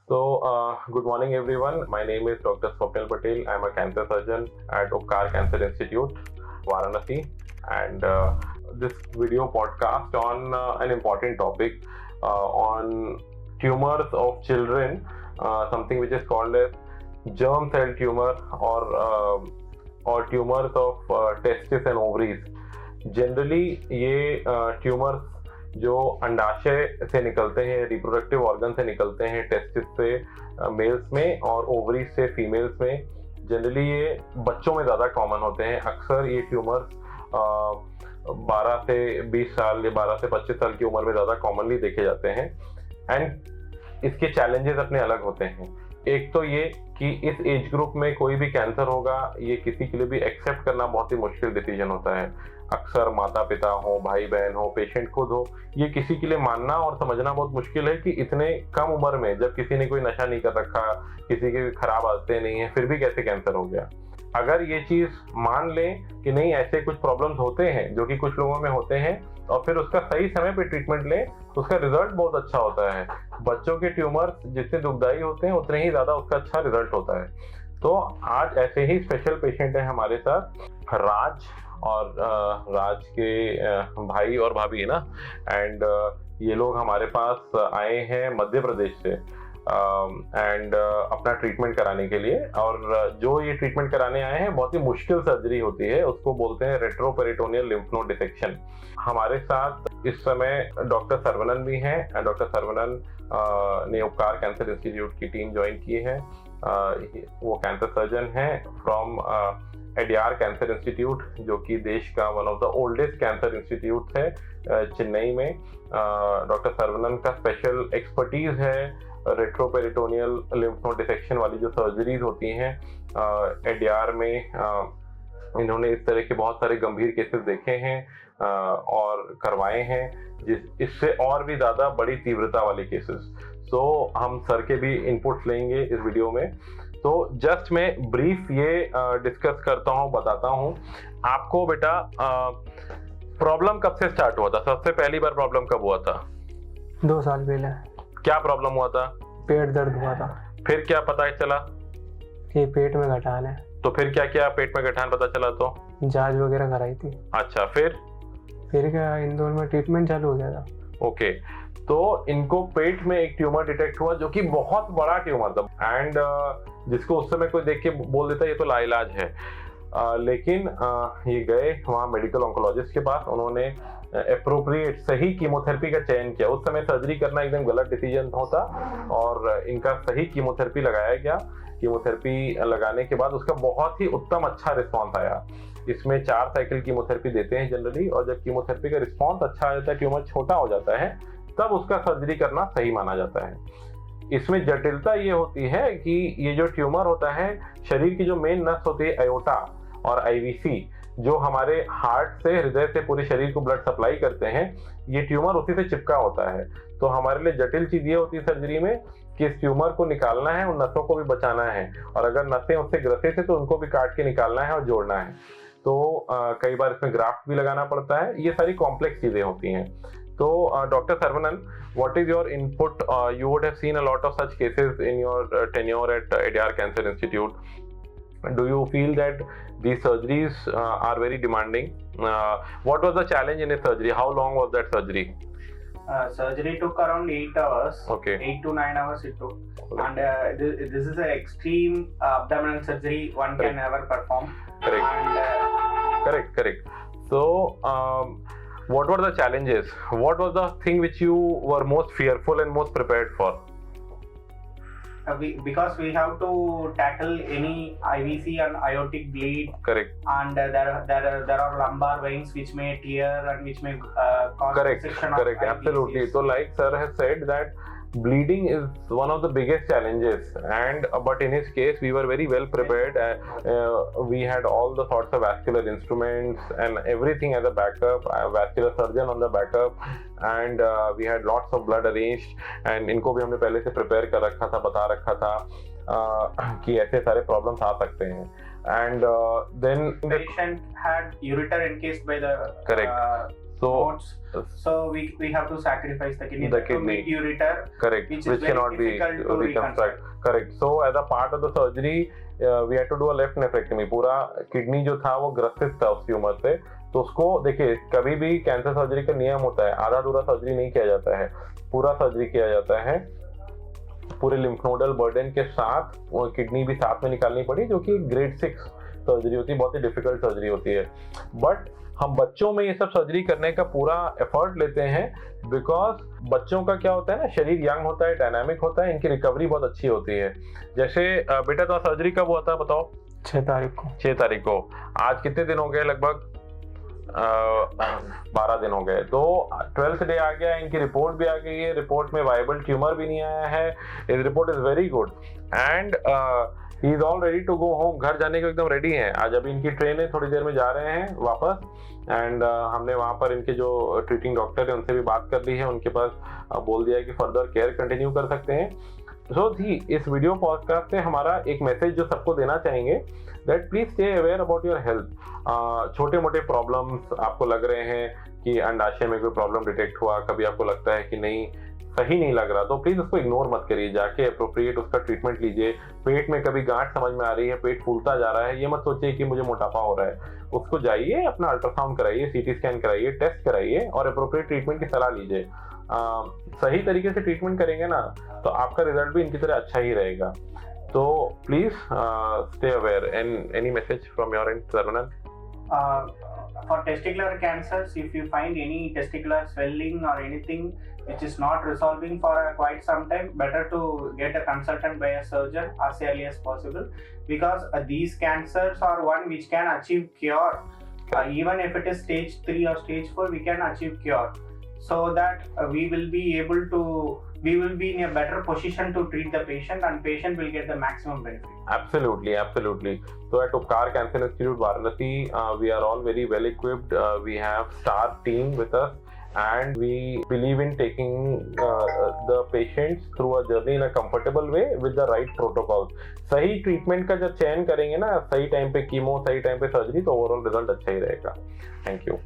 Good morning, everyone. My name is Dr. Swapnil Patel. I'm a cancer surgeon at Upkar Cancer Institute, Varanasi, and this video podcast on an important topic on tumors of children, something which is called as germ cell tumor or tumors of testis and ovaries. Generally ये tumours जो अंडाशय से निकलते हैं, reproductive organ से निकलते हैं, testis से मेल्स में और ओवरीज से फीमेल्स में, जनरली ये बच्चों में ज़्यादा कॉमन होते हैं। अक्सर ये ट्यूमर्स 12 से 20 साल या 12 से 25 साल की उम्र में ज़्यादा कॉमनली देखे जाते हैं एंड इसके चैलेंजेस अपने अलग होते हैं। एक तो ये कि इस एज ग्रुप में कोई भी कैंसर होगा, ये किसी के लिए भी एक्सेप्ट करना बहुत ही मुश्किल डिसीजन होता है। अक्सर माता पिता हो, भाई बहन हो, पेशेंट खुद हो, ये किसी के लिए मानना और समझना बहुत मुश्किल है कि इतने कम उम्र में, जब किसी ने कोई नशा नहीं कर रखा, किसी की खराब आदतें नहीं है, फिर भी कैसे कैंसर हो गया। अगर ये चीज मान लें कि नहीं, ऐसे कुछ प्रॉब्लम्स होते हैं जो कि कुछ लोगों में होते हैं, और फिर उसका सही समय पे ट्रीटमेंट लें, उसका रिजल्ट बहुत अच्छा होता है। बच्चों के ट्यूमर्स जितने दुखदाई होते हैं उतने ही ज्यादा उसका अच्छा रिजल्ट होता है। तो आज ऐसे ही स्पेशल पेशेंट है हमारे साथ, राज, और राज के भाई और भाभी है ना, एंड ये लोग हमारे पास आए हैं मध्य प्रदेश से एंड अपना ट्रीटमेंट कराने के लिए। और जो ये ट्रीटमेंट कराने आए हैं, बहुत ही मुश्किल सर्जरी होती है, उसको बोलते हैं रेट्रोपेरिटोनियल लिम्फ नोड डिसेक्शन। हमारे साथ इस समय डॉक्टर सर्वनन भी हैं। डॉक्टर सर्वनन ने उपकार कैंसर इंस्टीट्यूट की टीम ज्वाइन की है। वो कैंसर सर्जन हैं फ्रॉम एडियार कैंसर इंस्टीट्यूट, जो कि देश का one of the oldest cancer institute है चेन्नई में। डॉक्टर सर्वनन का स्पेशल एक्सपर्टीज है रेट्रोपेरिटोनियल लिम्फ नोड डिसेक्शन वाली जो सर्जरीज होती हैं। एडियार में इन्होंने इस तरह के बहुत सारे गंभीर केसेस देखे हैं और करवाए हैं, इससे और भी ज़्यादा बड़ी तीव्रता वाले केसेस। सो हम सर के भी इनपुट्स लेंगे इस वीडियो में। तो जस्ट मैं ब्रीफ ये डिस्कस करता हूँ, बताता हूँ आपको। बेटा, प्रॉब्लम कब से स्टार्ट हुआ था? सबसे पहली बार प्रॉब्लम कब हुआ था? 2 साल पहले। क्या प्रॉब्लम हुआ था? पेट दर्द हुआ था। फिर क्या पता चला? कि पेट में गठान है। तो फिर क्या किया? पेट में गठान पता चला तो जांच वगैरह कराई थी। अच्छा, फिर क्या इंदौर में ट्रीटमेंट चालू हो गया था। ओके, तो इनको पेट में एक ट्यूमर डिटेक्ट हुआ जो कि बहुत बड़ा ट्यूमर था एंड जिसको उस समय कोई देख के बोल देता ये तो लाइलाज है। लेकिन ये गए वहाँ मेडिकल ऑन्कोलॉजिस्ट के पास, उन्होंने एप्रोप्रिएट सही कीमोथेरेपी का चयन किया। उस समय सर्जरी करना एकदम गलत डिसीजन होता और इनका सही कीमोथेरेपी लगाया गया। कीमोथेरेपी लगाने के बाद उसका बहुत ही उत्तम अच्छा रिस्पॉन्स आया। इसमें 4 साइकिल कीमोथेरेपी देते हैं जनरली, और जब कीमोथेरेपी का रिस्पॉन्स अच्छा आ जाता है, ट्यूमर छोटा हो जाता है, तब उसका सर्जरी करना सही माना जाता है। इसमें जटिलता ये होती है कि ये जो ट्यूमर होता है, शरीर की जो मेन नस होती है एओर्टा और आईवीसी, जो हमारे हार्ट से, हृदय से पूरे शरीर को ब्लड सप्लाई करते हैं, ये ट्यूमर उसी से चिपका होता है। तो हमारे लिए जटिल चीज ये होती है सर्जरी में कि इस ट्यूमर को निकालना है, उन नसों को भी बचाना है, और अगर नसें उससे ग्रसित है तो उनको भी काट के निकालना है और जोड़ना है। तो कई बार इसमें ग्राफ्ट भी लगाना पड़ता है। ये सारी कॉम्प्लेक्स चीजें होती हैं। तो doctor Saravanan, what is your input? You would have seen a lot of such cases in your tenure at Adyar Cancer Institute. Do you feel that these surgeries are very demanding? What was the challenge in a surgery? How long was that surgery? Surgery took around 8 hours. Okay. 8 to 9 hours it took. And this is an extreme abdominal surgery one can ever perform. Correct. And, Correct. So, what were the challenges? What was the thing which you were most fearful and most prepared for? because we have to tackle any IVC and aortic bleed. Correct. And there are lumbar veins which may tear and which may cause resection of Correct. Absolutely. So like sir has said that bleeding is one of the biggest challenges, and but in his case we were very well prepared. We had all the sorts of vascular instruments and everything as a backup, a vascular surgeon on the backup, and we had lots of blood arranged, and इनको भी हमने पहले से prepare कर रखा था, बता रखा था कि ऐसे सारे problems आ सकते हैं. And then patient had ureter encased by the correct. So So we have to sacrifice the kidney. The To kidney. make ureter, correct, which is which very cannot be difficult to reconstruct. Correct. So as a part of the surgery, we had to do a left nephrectomy. पूरा kidney जो था वो ग्रसित था उस tumour से, तो उसको देखिए कभी भी कैंसर सर्जरी का नियम होता है, आधा अधूरा सर्जरी नहीं किया जाता है, पूरा सर्जरी किया जाता है। पूरे लिम्फनोडल बर्डन के साथ किडनी भी साथ में निकालनी पड़ी, जो कि ग्रेड 6 सर्जरी होती है, बहुत ही डिफिकल्ट सर्जरी होती है। बट हम बच्चों में ये सब सर्जरी करने का पूरा एफर्ट लेते हैं, बिकॉज बच्चों का क्या होता है ना, शरीर यंग होता है, डायनामिक होता है, इनकी रिकवरी बहुत अच्छी होती है। जैसे बेटा तो सर्जरी कब हुआ था बताओ? 6 तारीख को। 6 तारीख को। आज कितने दिन हो गए? लगभग 12 दिन हो गए। तो 12th डे आ गया, इनकी रिपोर्ट भी आ गई है, रिपोर्ट में वायबल ट्यूमर भी नहीं आया है, इस report is very good and he is all ready to go home. घर जाने को एकदम रेडी हैं। आज अभी इनकी ट्रेन है, थोड़ी देर में जा रहे हैं वापस एंड हमने वहाँ पर इनके जो ट्रीटिंग डॉक्टर है उनसे भी बात कर ली है, उनके पास बोल दिया है कि फर्दर केयर कंटिन्यू कर सकते हैं। सो थी इस वीडियो पॉडकास्ट से हमारा एक मैसेज जो सबको देना चाहेंगे, that please stay aware about your health. छोटे मोटे प्रॉब्लम्स आपको लग रहे हैं कि अंडाशय में कोई प्रॉब्लम डिटेक्ट हुआ, कभी आपको लगता है कि नहीं सही नहीं लग रहा, तो प्लीज उसको इग्नोर मत करिए, जाके अप्रोप्रिएट उसका ट्रीटमेंट लीजिए। पेट में कभी गांठ समझ में आ रही है, पेट फूलता जा रहा है, ये मत सोचिए कि मुझे मोटापा हो रहा है, उसको जाइए अपना अल्ट्रासाउंड कराइए, सीटी स्कैन कराइए, टेस्ट कराइए और अप्रोप्रिएट ट्रीटमेंट की सलाह लीजिए। सही तरीके से ट्रीटमेंट करेंगे ना तो आपका रिजल्ट भी इनकी तरह अच्छा ही रहेगा। तो please stay aware. And any message from your and Saravanan? For testicular cancers, if you find any testicular swelling or anything which is not resolving for quite some time, better to get a consultant by a surgeon as early as possible, because these cancers are one which can achieve cure. Even if it is stage 3 or stage 4, we can achieve cure, so that we will be in a better position to treat the patient and patient will get the maximum benefit. Absolutely. So at Upkar Cancer Institute Varanasi, we are all very well equipped. We have star team with us and we believe in taking the patients through a journey in a comfortable way with the right protocols. सही treatment का जब चयन करेंगे ना, सही time पे chemo, सही time पे सर्जरी, तो ओवरऑल रिजल्ट अच्छा ही रहेगा। Thank you.